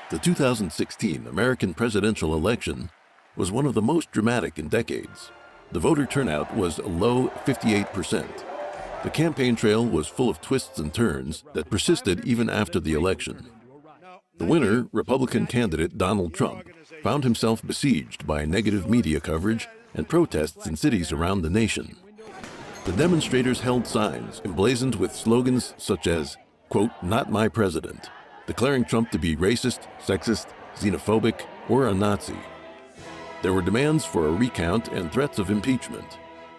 The 2016 American presidential election was one of the most dramatic in decades. The voter turnout was a low 58%. The campaign trail was full of twists and turns that persisted even after the election. The winner, Republican candidate Donald Trump, found himself besieged by negative media coverage and protests in cities around the nation. The demonstrators held signs emblazoned with slogans such as, quote, "Not my president," declaring Trump to be racist, sexist, xenophobic, or a Nazi. There were demands for a recount and threats of impeachment.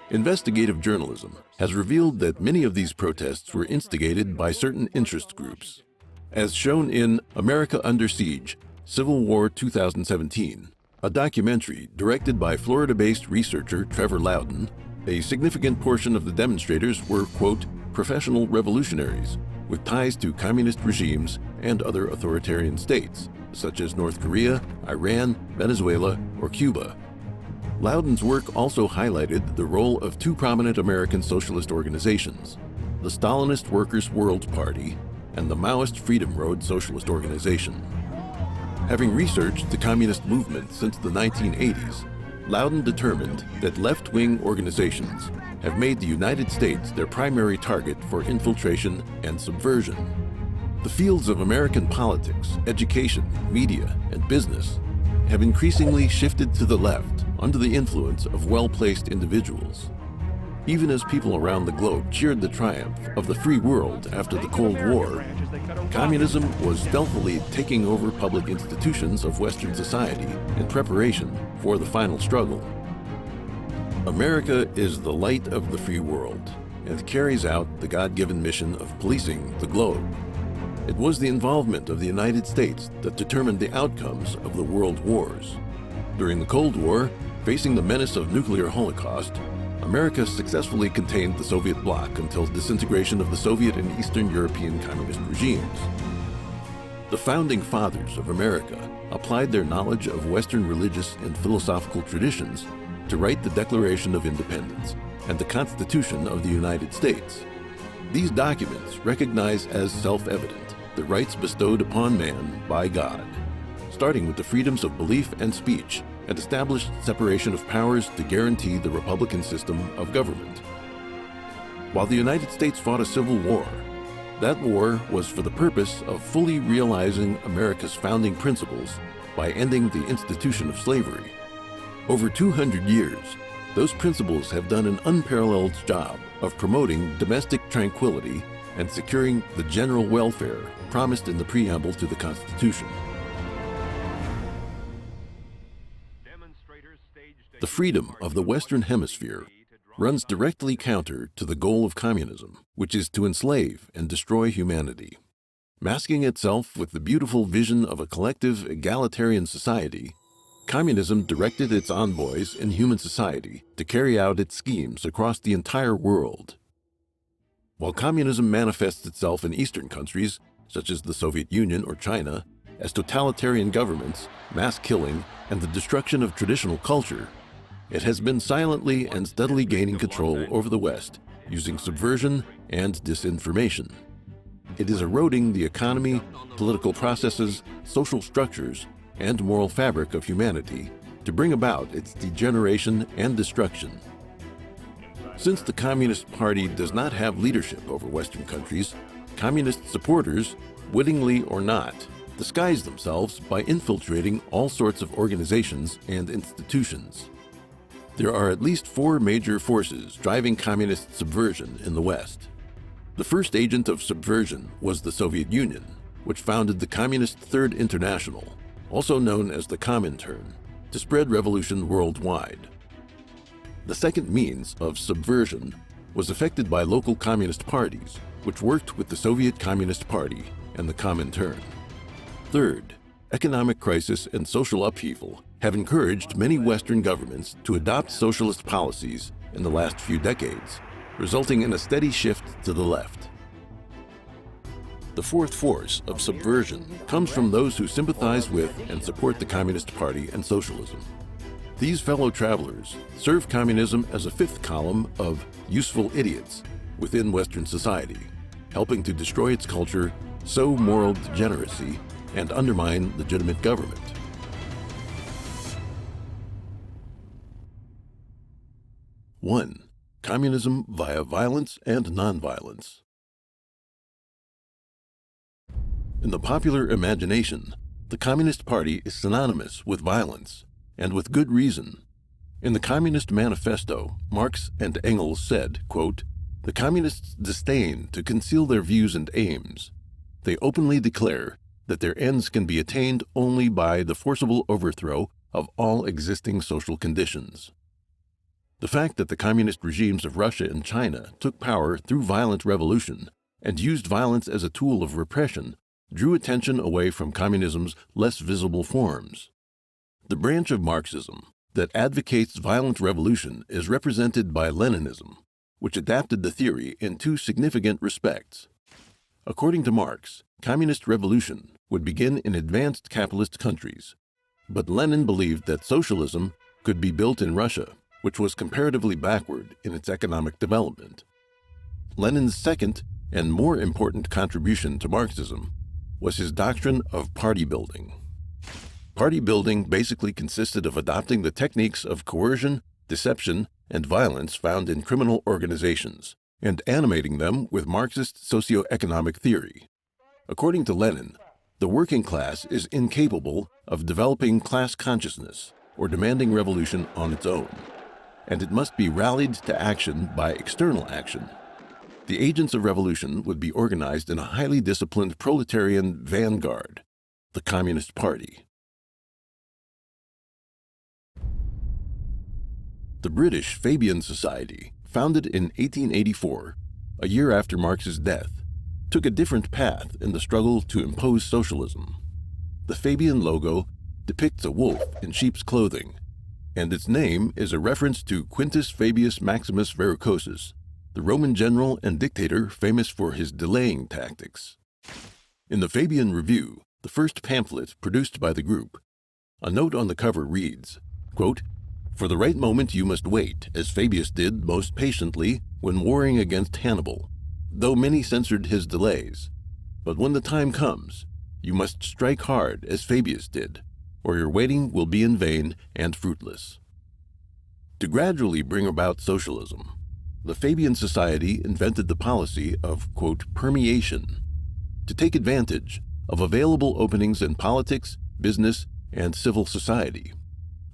Investigative journalism has revealed that many of these protests were instigated by certain interest groups. As shown in America Under Siege, Civil War 2017, a documentary directed by Florida-based researcher Trevor Loudon, a significant portion of the demonstrators were, quote, "professional revolutionaries with ties to communist regimes and other authoritarian states, such as North Korea, Iran, Venezuela, or Cuba." Loudon's work also highlighted the role of two prominent American socialist organizations, the Stalinist Workers' World Party and the Maoist Freedom Road Socialist Organization. Having researched the communist movement since the 1980s, Loudon determined that left-wing organizations have made the United States their primary target for infiltration and subversion. The fields of American politics, education, media, and business have increasingly shifted to the left under the influence of well-placed individuals. Even as people around the globe cheered the triumph of the free world after the Cold War, communism was stealthily taking over public institutions of Western society in preparation for the final struggle. America is the light of the free world and carries out the God-given mission of policing the globe. It was the involvement of the United States that determined the outcomes of the world wars. During the Cold War, facing the menace of nuclear holocaust, America successfully contained the Soviet bloc until disintegration of the Soviet and Eastern European communist regimes. The founding fathers of America applied their knowledge of Western religious and philosophical traditions to write the Declaration of Independence and the Constitution of the United States. These documents recognize as self-evident the rights bestowed upon man by God, starting with the freedoms of belief and speech, and established separation of powers to guarantee the republican system of government. While the United States fought a civil war, that war was for the purpose of fully realizing America's founding principles by ending the institution of slavery. Over 200 years, those principles have done an unparalleled job of promoting domestic tranquility and securing the general welfare promised in the preamble to the Constitution. The freedom of the Western Hemisphere runs directly counter to the goal of communism, which is to enslave and destroy humanity. Masking itself with the beautiful vision of a collective egalitarian society, communism directed its envoys in human society to carry out its schemes across the entire world. While communism manifests itself in Eastern countries, such as the Soviet Union or China, as totalitarian governments, mass killing, and the destruction of traditional culture, it has been silently and steadily gaining control over the West using subversion and disinformation. It is eroding the economy, political processes, social structures, and moral fabric of humanity to bring about its degeneration and destruction. Since the Communist Party does not have leadership over Western countries, communist supporters, wittingly or not, disguise themselves by infiltrating all sorts of organizations and institutions. There are at least four major forces driving communist subversion in the West. The first agent of subversion was the Soviet Union, which founded the Communist Third International, also known as the Comintern, to spread revolution worldwide. The second means of subversion was effected by local communist parties, which worked with the Soviet Communist Party and the Comintern. Third, economic crisis and social upheaval have encouraged many Western governments to adopt socialist policies in the last few decades, resulting in a steady shift to the left. The fourth force of subversion comes from those who sympathize with and support the Communist Party and socialism. These fellow travelers serve communism as a fifth column of useful idiots within Western society, helping to destroy its culture, sow moral degeneracy, and undermine legitimate government. One, communism via violence and nonviolence. In the popular imagination, the Communist Party is synonymous with violence, and with good reason. In the Communist Manifesto, Marx and Engels said, quote, "The Communists disdain to conceal their views and aims. They openly declare that their ends can be attained only by the forcible overthrow of all existing social conditions." The fact that the communist regimes of Russia and China took power through violent revolution and used violence as a tool of repression drew attention away from communism's less visible forms. The branch of Marxism that advocates violent revolution is represented by Leninism, which adapted the theory in two significant respects. According to Marx, communist revolution would begin in advanced capitalist countries, but Lenin believed that socialism could be built in Russia, which was comparatively backward in its economic development. Lenin's second and more important contribution to Marxism was his doctrine of party building. Party building basically consisted of adopting the techniques of coercion, deception, and violence found in criminal organizations, and animating them with Marxist socioeconomic theory. According to Lenin, the working class is incapable of developing class consciousness or demanding revolution on its own, and it must be rallied to action by external action. The agents of revolution would be organized in a highly disciplined proletarian vanguard, the Communist Party. The British Fabian Society, founded in 1884, a year after Marx's death, took a different path in the struggle to impose socialism. The Fabian logo depicts a wolf in sheep's clothing, and its name is a reference to Quintus Fabius Maximus Verrucosus, the Roman general and dictator famous for his delaying tactics. In the Fabian Review, the first pamphlet produced by the group, a note on the cover reads, quote, "For the right moment you must wait, as Fabius did most patiently when warring against Hannibal, though many censured his delays. But when the time comes, you must strike hard as Fabius did, or your waiting will be in vain and fruitless." To gradually bring about socialism, the Fabian Society invented the policy of, quote, "permeation," to take advantage of available openings in politics, business, and civil society.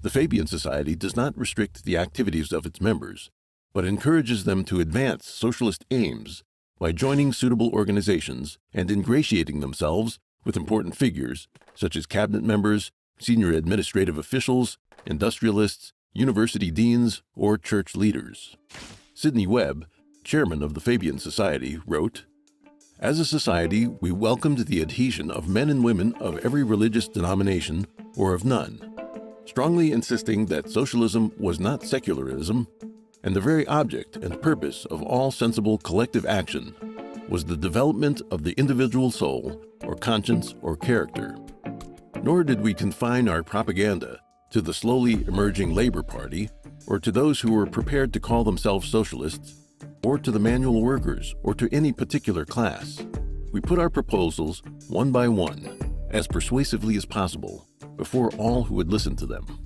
The Fabian Society does not restrict the activities of its members, but encourages them to advance socialist aims by joining suitable organizations and ingratiating themselves with important figures such as cabinet members, senior administrative officials, industrialists, university deans, or church leaders. Sidney Webb, chairman of the Fabian Society, wrote, "As a society, we welcomed the adhesion of men and women of every religious denomination or of none, strongly insisting that socialism was not secularism, and the very object and purpose of all sensible collective action was the development of the individual soul or conscience or character. Nor did we confine our propaganda to the slowly emerging Labor Party or to those who were prepared to call themselves socialists, or to the manual workers or to any particular class. We put our proposals one by one, as persuasively as possible, before all who would listen to them.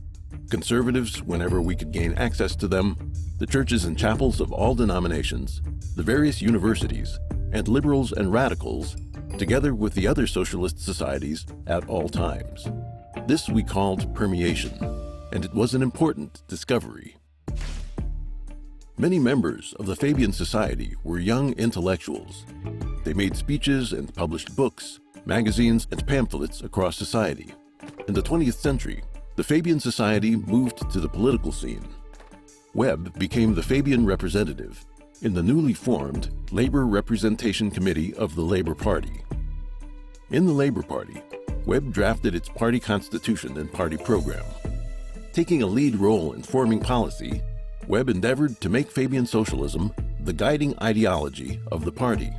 Conservatives, whenever we could gain access to them, the churches and chapels of all denominations, the various universities, and liberals and radicals, together with the other socialist societies at all times. This we called permeation, and it was an important discovery. Many members of the Fabian Society were young intellectuals. They made speeches and published books, magazines, and pamphlets across society. In the 20th century, the Fabian Society moved to the political scene. Webb became the Fabian representative in the newly formed Labor Representation Committee of the Labor Party. In the Labor Party, Webb drafted its party constitution and party program. Taking a lead role in forming policy, Webb endeavored to make Fabian socialism the guiding ideology of the party.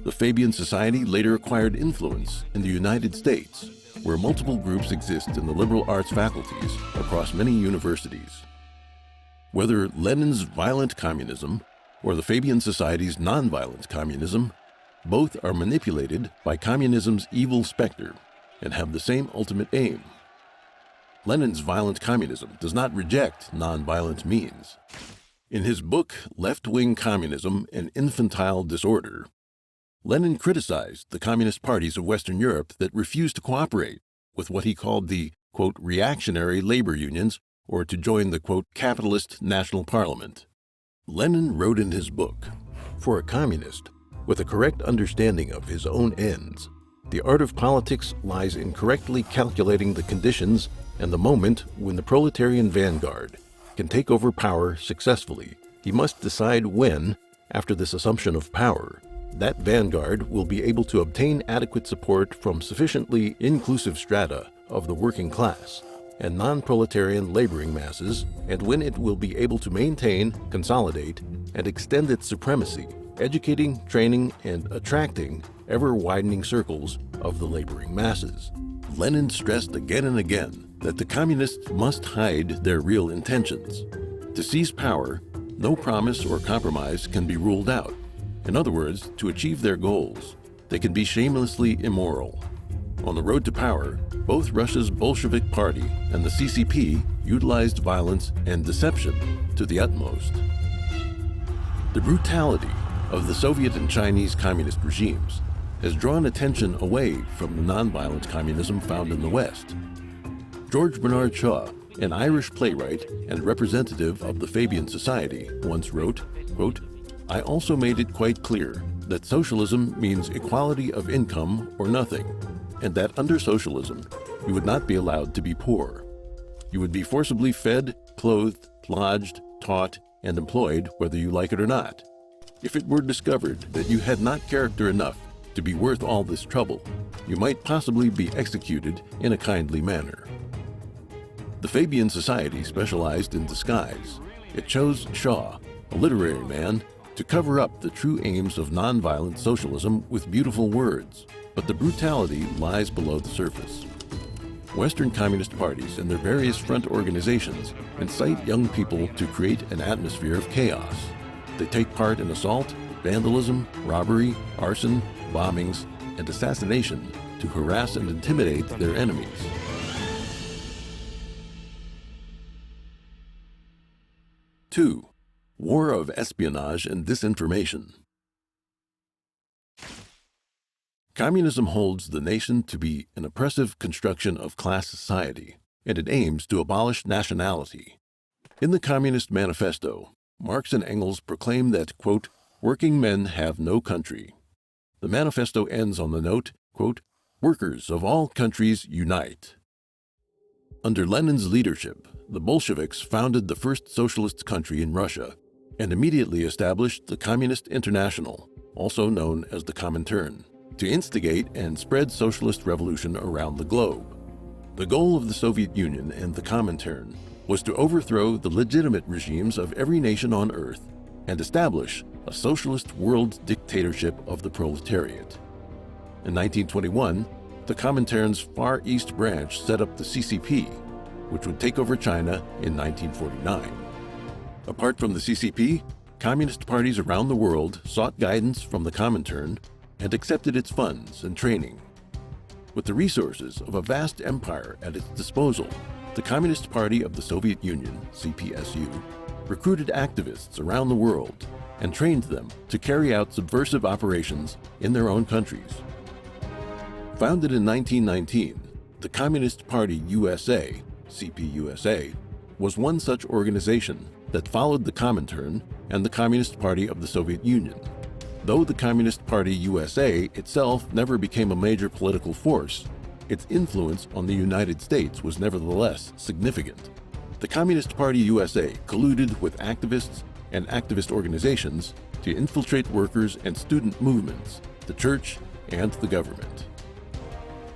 The Fabian Society later acquired influence in the United States, where multiple groups exist in the liberal arts faculties across many universities. Whether Lenin's violent communism or the Fabian Society's nonviolent communism, both are manipulated by communism's evil specter, and have the same ultimate aim. Lenin's violent communism does not reject nonviolent means. In his book, Left-Wing Communism and Infantile Disorder, Lenin criticized the communist parties of Western Europe that refused to cooperate with what he called the, quote, reactionary labor unions or to join the, quote, capitalist national parliament. Lenin wrote in his book, "For a communist, with a correct understanding of his own ends, the art of politics lies in correctly calculating the conditions and the moment when the proletarian vanguard can take over power successfully. He must decide when, after this assumption of power, that vanguard will be able to obtain adequate support from sufficiently inclusive strata of the working class and non-proletarian laboring masses, and when it will be able to maintain, consolidate, and extend its supremacy, educating, training, and attracting ever-widening circles of the laboring masses." Lenin stressed again and again that the communists must hide their real intentions. To seize power, no promise or compromise can be ruled out. In other words, to achieve their goals, they can be shamelessly immoral. On the road to power, both Russia's Bolshevik Party and the CCP utilized violence and deception to the utmost. The brutality of the Soviet and Chinese communist regimes has drawn attention away from the nonviolent communism found in the West. George Bernard Shaw, an Irish playwright and representative of the Fabian Society, once wrote, quote, "I also made it quite clear that socialism means equality of income or nothing, and that under socialism you would not be allowed to be poor. You would be forcibly fed, clothed, lodged, taught, and employed whether you like it or not. If it were discovered that you had not character enough to be worth all this trouble, you might possibly be executed in a kindly manner." The Fabian Society specialized in disguise. It chose Shaw, a literary man, to cover up the true aims of nonviolent socialism with beautiful words, but the brutality lies below the surface. Western communist parties and their various front organizations incite young people to create an atmosphere of chaos. They take part in assault, vandalism, robbery, arson, bombings, and assassination to harass and intimidate their enemies. Two, War of espionage and disinformation. Communism holds the nation to be an oppressive construction of class society, and it aims to abolish nationality. In the Communist Manifesto, Marx and Engels proclaim that, quote, "working men have no country." The manifesto ends on the note, quote, "Workers of all countries unite." Under Lenin's leadership, the Bolsheviks founded the first socialist country in Russia and immediately established the Communist International, also known as the Comintern, to instigate and spread socialist revolution around the globe. The goal of the Soviet Union and the Comintern was to overthrow the legitimate regimes of every nation on earth and establish a socialist world dictatorship of the proletariat. In 1921, the Comintern's Far East branch set up the CCP, which would take over China in 1949. Apart from the CCP, communist parties around the world sought guidance from the Comintern and accepted its funds and training. With the resources of a vast empire at its disposal, the Communist Party of the Soviet Union, CPSU, recruited activists around the world and trained them to carry out subversive operations in their own countries. Founded in 1919, the Communist Party USA, CPUSA, was one such organization that followed the Comintern and the Communist Party of the Soviet Union. Though the Communist Party USA itself never became a major political force, its influence on the United States was nevertheless significant. The Communist Party USA colluded with activists and activist organizations to infiltrate workers and student movements, the church, and the government.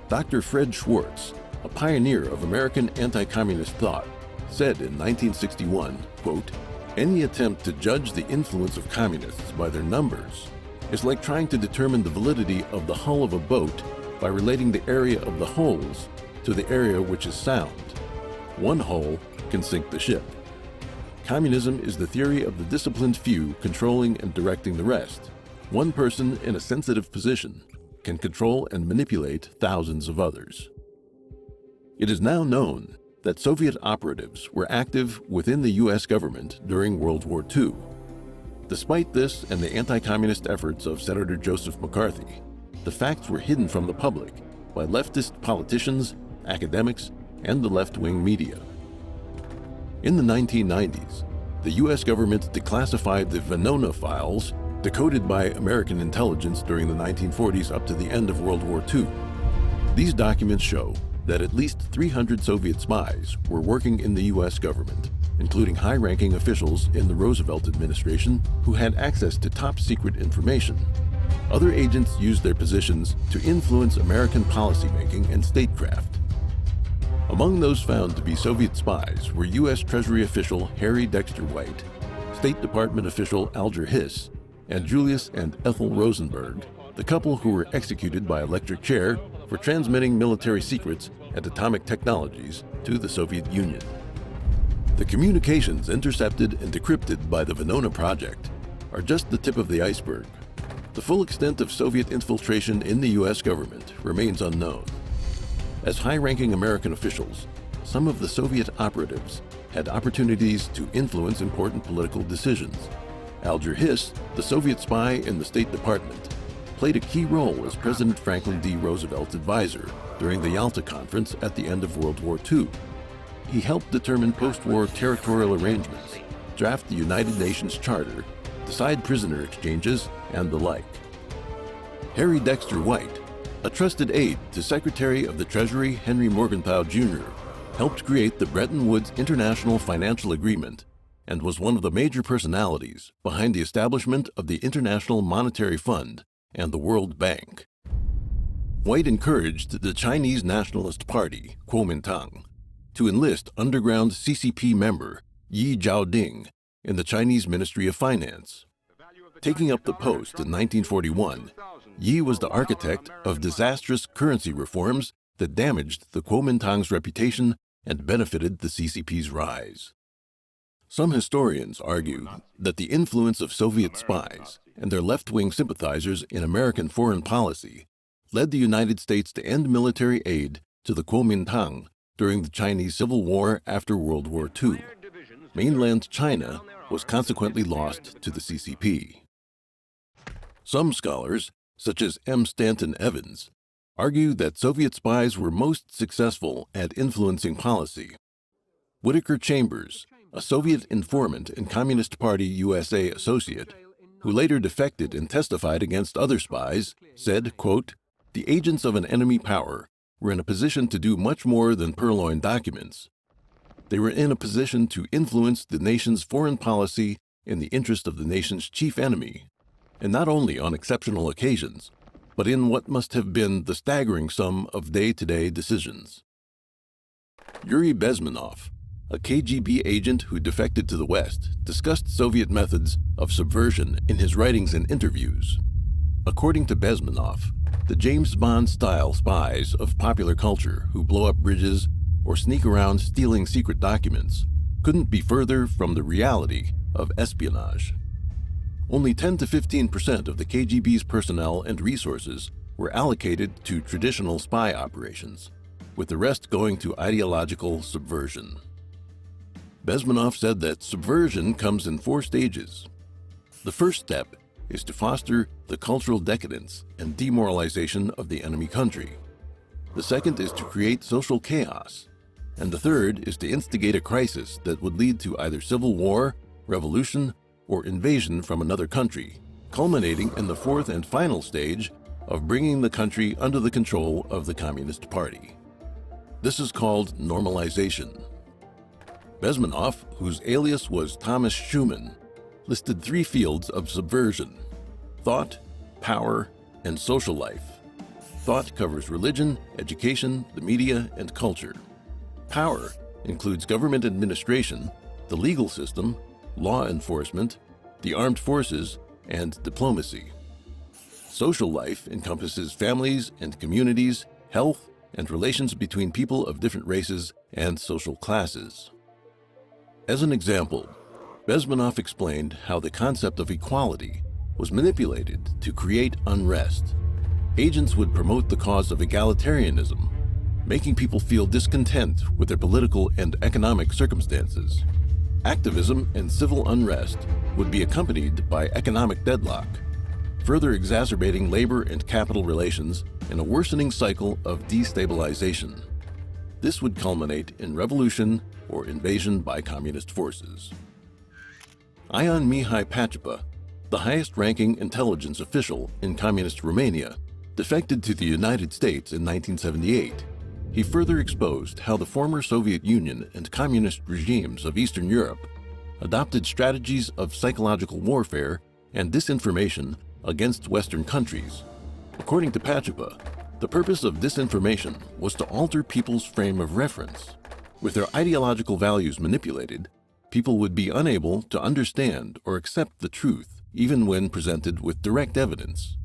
Dr. Fred Schwartz, a pioneer of American anti-communist thought, said in 1961, quote, "Any attempt to judge the influence of communists by their numbers is like trying to determine the validity of the hull of a boat by relating the area of the holes to the area which is sound. One hole can sink the ship. Communism is the theory of the disciplined few controlling and directing the rest. One person in a sensitive position can control and manipulate thousands of others." It is now known that Soviet operatives were active within the U.S. government during World War II. Despite this and the anti-communist efforts of Senator Joseph McCarthy, the facts were hidden from the public by leftist politicians, academics, and the left-wing media. In the 1990s, the U.S. government declassified the Venona files decoded by American intelligence during the 1940s up to the end of World War II. These documents show that at least 300 Soviet spies were working in the U.S. government, including high-ranking officials in the Roosevelt administration who had access to top-secret information. Other agents used their positions to influence American policymaking and statecraft. Among those found to be Soviet spies were U.S. Treasury official Harry Dexter White, State Department official Alger Hiss, and Julius and Ethel Rosenberg, the couple who were executed by electric chair for transmitting military secrets and atomic technologies to the Soviet Union. The communications intercepted and decrypted by the Venona project are just the tip of the iceberg. The full extent of Soviet infiltration in the U.S. government remains unknown. As high-ranking American officials, some of the Soviet operatives had opportunities to influence important political decisions. Alger Hiss, the Soviet spy in the State Department, played a key role as President Franklin D. Roosevelt's advisor during the Yalta Conference at the end of World War II. He helped determine post-war territorial arrangements, draft the United Nations Charter, decide prisoner exchanges, and the like. Harry Dexter White, a trusted aide to Secretary of the Treasury Henry Morgenthau Jr., helped create the Bretton Woods International Financial Agreement and was one of the major personalities behind the establishment of the International Monetary Fund and the World Bank. White encouraged the Chinese Nationalist Party, Kuomintang, to enlist underground CCP member Yi Zhaoding in the Chinese Ministry of Finance. Taking up the post in 1941, Yi was the architect of disastrous currency reforms that damaged the Kuomintang's reputation and benefited the CCP's rise. Some historians argue that the influence of Soviet spies and their left-wing sympathizers in American foreign policy led the United States to end military aid to the Kuomintang during the Chinese Civil War after World War II. Mainland China was consequently lost to the CCP. Some scholars, such as M. Stanton Evans, argue that Soviet spies were most successful at influencing policy. Whittaker Chambers, a Soviet informant and Communist Party USA associate, who later defected and testified against other spies, said, quote, "The agents of an enemy power were in a position to do much more than purloin documents. They were in a position to influence the nation's foreign policy in the interest of the nation's chief enemy, and not only on exceptional occasions, but in what must have been the staggering sum of day-to-day decisions." Yuri Bezmenov, a KGB agent who defected to the West, discussed Soviet methods of subversion in his writings and interviews. According to Bezmenov, the James Bond-style spies of popular culture who blow up bridges or sneak around stealing secret documents couldn't be further from the reality of espionage. Only 10 to 15% of the KGB's personnel and resources were allocated to traditional spy operations, with the rest going to ideological subversion. Bezmenov said that subversion comes in 4 stages. The first step is to foster the cultural decadence and demoralization of the enemy country. The second is to create social chaos. And the third is to instigate a crisis that would lead to either civil war, revolution, or invasion from another country, culminating in the fourth and final stage of bringing the country under the control of the Communist Party. This is called normalization. Bezmenov, whose alias was Thomas Schumann, listed 3 fields of subversion: thought, power, and social life. Thought covers religion, education, the media, and culture. Power includes government administration, the legal system, law enforcement, the armed forces, and diplomacy. Social life encompasses families and communities, health, and relations between people of different races and social classes. As an example, Bezmenov explained how the concept of equality was manipulated to create unrest. Agents would promote the cause of egalitarianism, making people feel discontent with their political and economic circumstances. Activism and civil unrest would be accompanied by economic deadlock, further exacerbating labor and capital relations in a worsening cycle of destabilization. This would culminate in revolution or invasion by communist forces. Ion Mihai Pacepa, the highest-ranking intelligence official in communist Romania, defected to the United States in 1978. He further exposed how the former Soviet Union and communist regimes of Eastern Europe adopted strategies of psychological warfare and disinformation against Western countries. According to Pacepa, the purpose of disinformation was to alter people's frame of reference. With their ideological values manipulated, people would be unable to understand or accept the truth even when presented with direct evidence.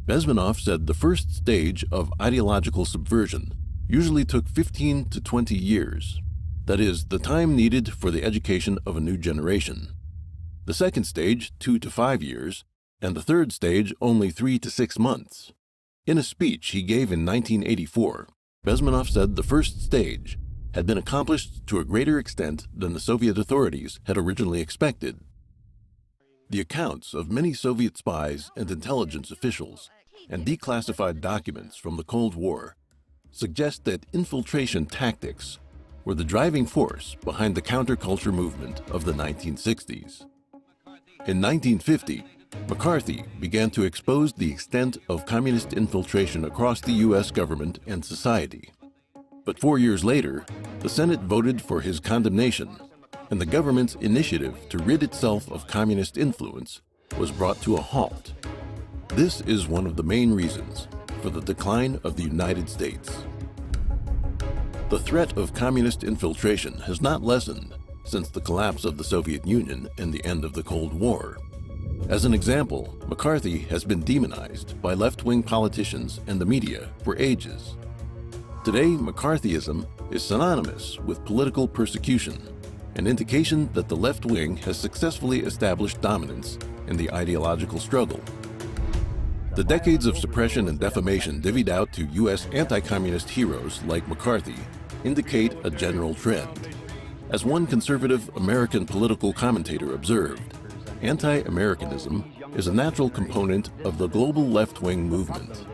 Bezmenov said the first stage of ideological subversion usually took 15 to 20 years. That is, the time needed for the education of a new generation. The second stage, 2 to 5 years, and the third stage, only 3 to 6 months. In a speech he gave in 1984, Bezmenov said the first stage had been accomplished to a greater extent than the Soviet authorities had originally expected. The accounts of many Soviet spies and intelligence officials and declassified documents from the Cold War suggest that infiltration tactics were the driving force behind the counterculture movement of the 1960s. In 1950, McCarthy began to expose the extent of communist infiltration across the U.S. government and society. But 4 years later, the Senate voted for his condemnation, and the government's initiative to rid itself of communist influence was brought to a halt. This is one of the main reasons for the decline of the United States. The threat of communist infiltration has not lessened since the collapse of the Soviet Union and the end of the Cold War. As an example, McCarthy has been demonized by left-wing politicians and the media for ages. Today, McCarthyism is synonymous with political persecution, an indication that the left wing has successfully established dominance in the ideological struggle. The decades of suppression and defamation divvied out to U.S. anti-communist heroes like McCarthy indicate a general trend. As one conservative American political commentator observed, anti-Americanism is a natural component of the global left-wing movement.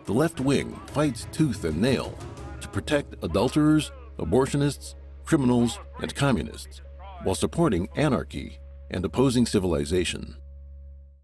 The left wing fights tooth and nail to protect adulterers, abortionists, criminals, and communists, while supporting anarchy and opposing civilization.